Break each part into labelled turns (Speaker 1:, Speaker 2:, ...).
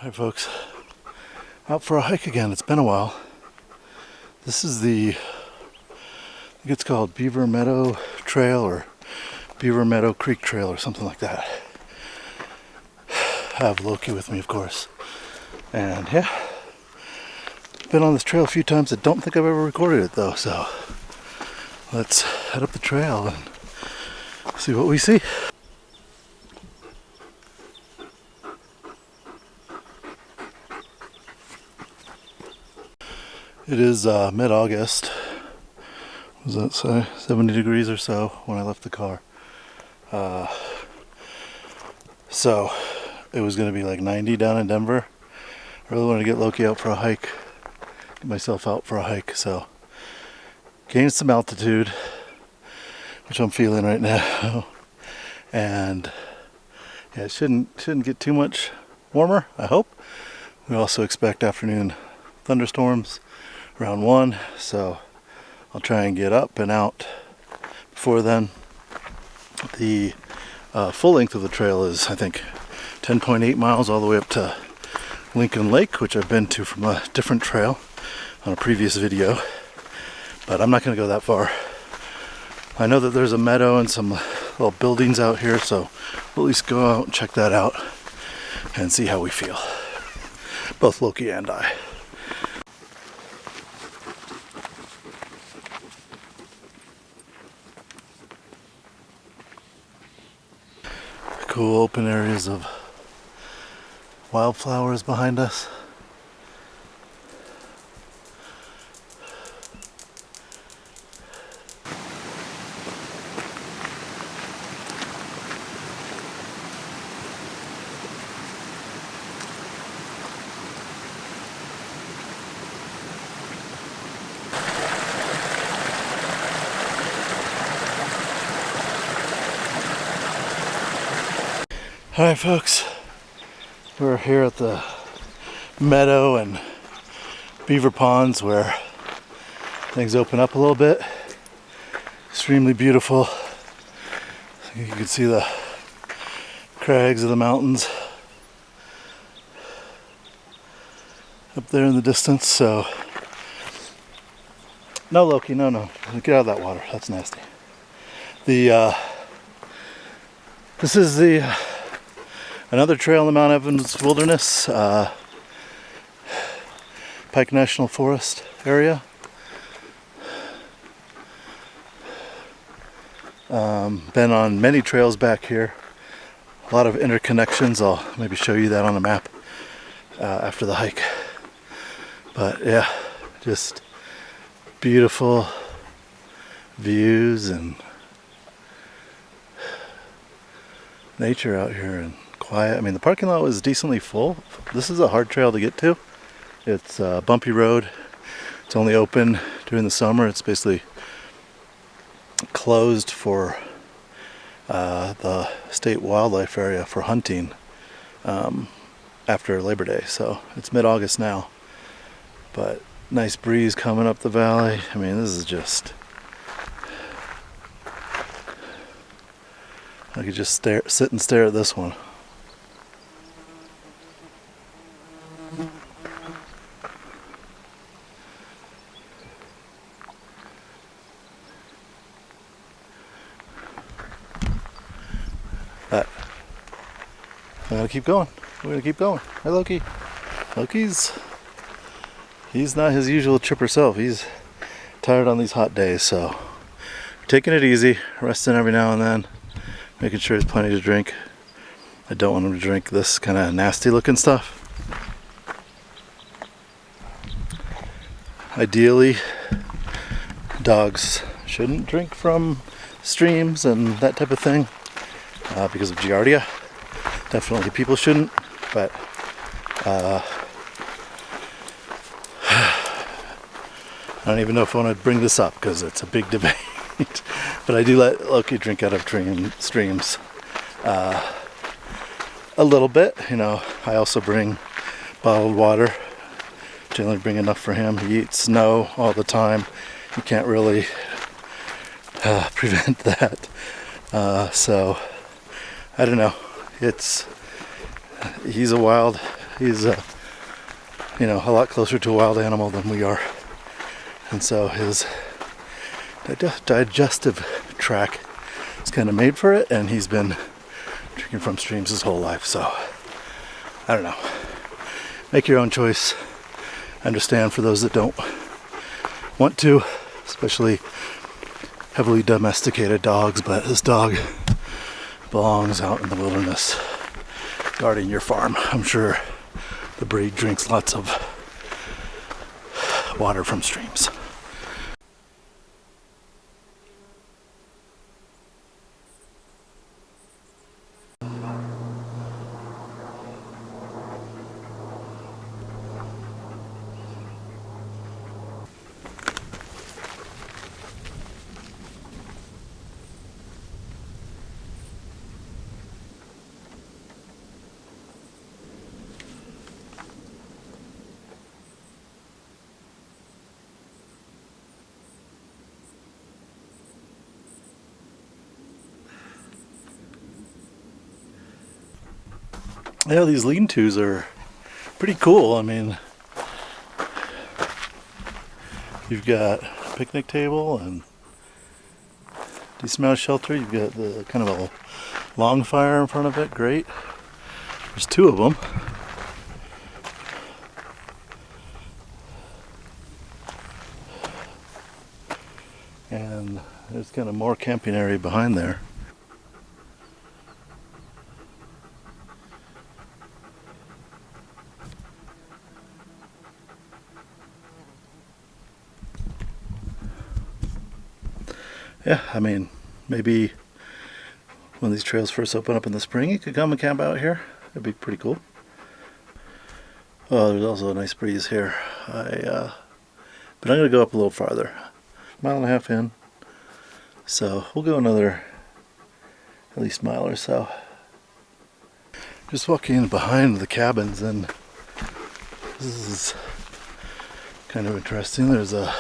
Speaker 1: Hi folks, out for a hike again. It's been a while. This is I think it's called Beaver Meadow Trail or Beaver Meadow Creek Trail or something like that. I have Loki with me, of course. And yeah, been on this trail a few times. I don't think I've ever recorded it though, so let's head up the trail and see what we see. It is mid-August. What does that say? 70 degrees or so when I left the car. So it was going to be like 90 down in Denver. I really wanted to get Loki out for a hike. Get myself out for a hike. So gained some altitude, which I'm feeling right now. And yeah, it shouldn't get too much warmer, I hope. We also expect afternoon thunderstorms around 1, so I'll try and get up and out before then. The full length of the trail is, I think, 10.8 miles all the way up to Lincoln Lake, which I've been to from a different trail on a previous video, but I'm not going to go that far. I know that there's a meadow and some little buildings out here, so we'll at least go out and check that out and see how we feel, both Loki and I. Cool open areas of wildflowers behind us. Alright folks, we're here at the meadow and beaver ponds where things open up a little bit. Extremely beautiful. You can see the crags of the mountains up there in the distance. So no, Loki, no, get out of that water, that's nasty. This is another trail in the Mount Evans Wilderness, Pike National Forest area. Been on many trails back here. A lot of interconnections. I'll maybe show you that on the map after the hike. But yeah, just beautiful views and nature out here and quiet. I mean, the parking lot was decently full. This is a hard trail to get to. It's a bumpy road. It's only open during the summer. It's basically closed for the state wildlife area for hunting after Labor Day. So it's mid-August now, but nice breeze coming up the valley. I mean, this is just, I could just sit and stare at this one. I'm gonna keep going. We're gonna keep going. Hi, Loki. He's not his usual chipper self. He's tired on these hot days, so we're taking it easy, resting every now and then, making sure there's plenty to drink. I don't want him to drink this kind of nasty looking stuff. Ideally, dogs shouldn't drink from streams and that type of thing because of giardia. Definitely people shouldn't, but I don't even know if I want to bring this up because it's a big debate. But I do let Loki drink out of streams a little bit. You know, I also bring bottled water. Generally bring enough for him. He eats snow all the time. You can't really prevent that. So I don't know. He's a wild He's you know, a lot closer to a wild animal than we are, and so his digestive tract is kind of made for it, and he's been drinking from streams his whole life. So I don't know. Make your own choice. I understand for those that don't want to, especially heavily domesticated dogs, but this dog belongs out in the wilderness guarding your farm. I'm sure the breed drinks lots of water from streams. Yeah, these lean-tos are pretty cool. I mean, you've got a picnic table and decent amount of shelter. You've got the kind of a long fire in front of it. Great. There's two of them. And there's kind of more camping area behind there. Yeah, I mean, maybe when these trails first open up in the spring, you could come and camp out here. That'd be pretty cool. Oh, there's also a nice breeze here. But I'm gonna go up a little farther, mile and a half in. So we'll go another at least mile or so. Just walking behind the cabins, and this is kind of interesting. There's a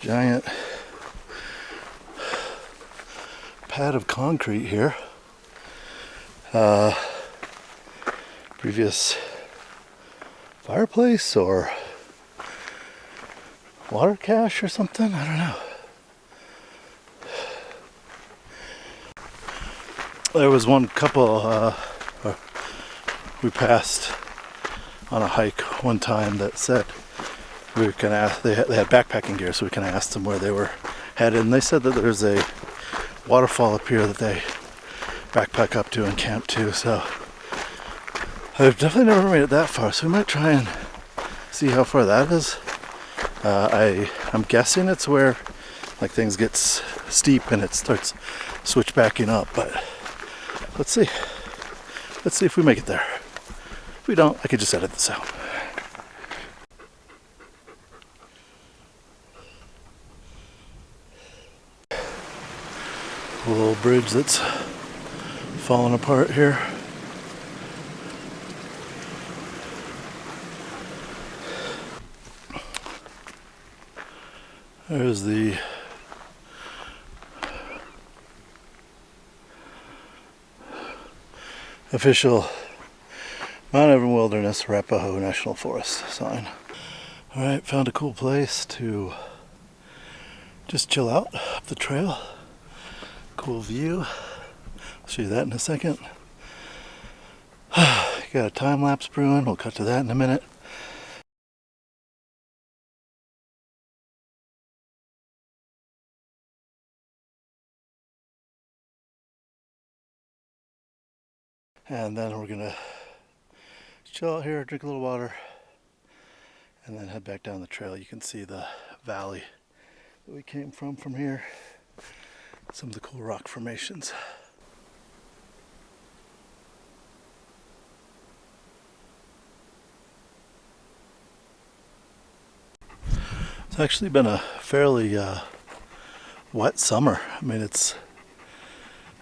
Speaker 1: giant pad of concrete here. Previous fireplace or water cache or something, I don't know. There was one couple we passed on a hike one time that said we can ask. They had backpacking gear, so we kind of asked them where they were headed, and they said that there's a waterfall up here that they backpack up to and camp to. So I've definitely never made it that far, so we might try and see how far that is. I'm guessing it's where like things get steep and it starts switchbacking up, but let's see. Let's see if we make it there. If we don't, I could just edit this out. A little bridge that's falling apart here. There's the official Mount Everett Wilderness Arapaho National Forest sign. Alright, found a cool place to just chill out up the trail. Cool view. I'll show you that in a second. Got a time lapse brewing. We'll cut to that in a minute. And then we're gonna chill out here, drink a little water, and then head back down the trail. You can see the valley that we came from here. Some of the cool rock formations. It's actually been a fairly wet summer. I mean,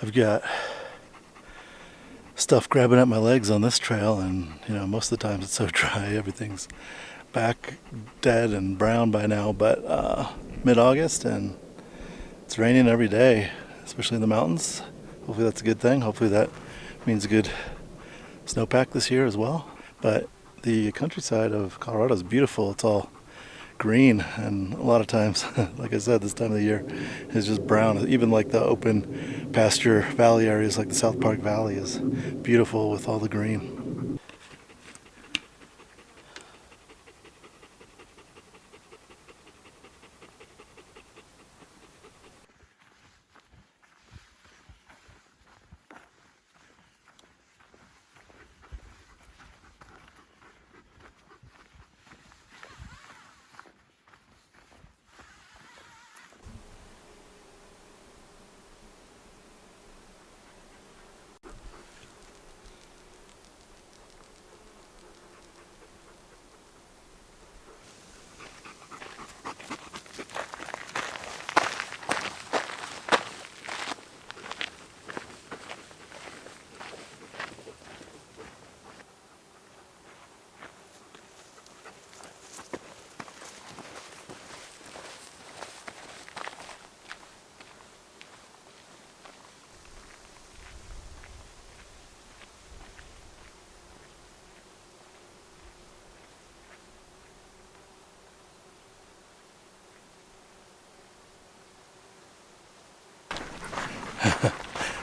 Speaker 1: I've got stuff grabbing at my legs on this trail, and you know, most of the times it's so dry, everything's back dead and brown by now. But mid-August, and it's raining every day, especially in the mountains. Hopefully that's a good thing. Hopefully that means a good snowpack this year as well. But the countryside of Colorado is beautiful. It's all green, and a lot of times, like I said, this time of the year is just brown. Even like the open pasture valley areas like the South Park Valley is beautiful with all the green.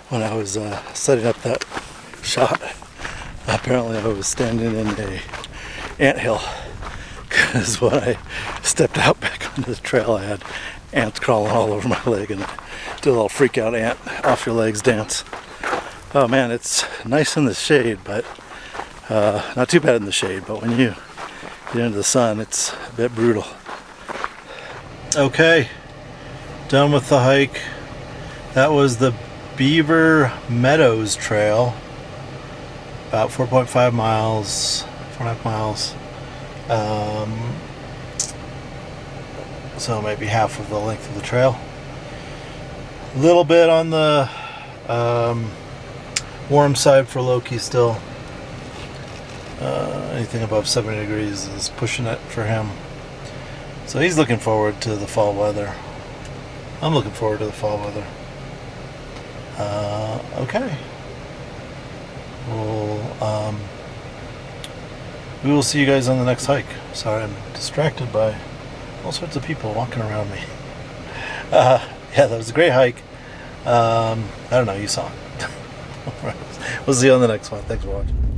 Speaker 1: When I was setting up that shot, apparently I was standing in a anthill, because when I stepped out back onto the trail, I had ants crawling all over my leg, and I did a little freak out ant off your legs dance. Oh man, it's nice in the shade, but not too bad in the shade, but when you get into the sun, it's a bit brutal. Okay, done with the hike. That was the Beaver Meadows trail, about 4.5 miles, 4.5 miles. So maybe half of the length of the trail. A little bit on the warm side for Loki still. Anything above 70 degrees is pushing it for him. So he's looking forward to the fall weather. I'm looking forward to the fall weather. Okay. We will see you guys on the next hike. Sorry, I'm distracted by all sorts of people walking around me. Yeah, that was a great hike. I don't know, you saw it. We'll see you on the next one. Thanks for watching.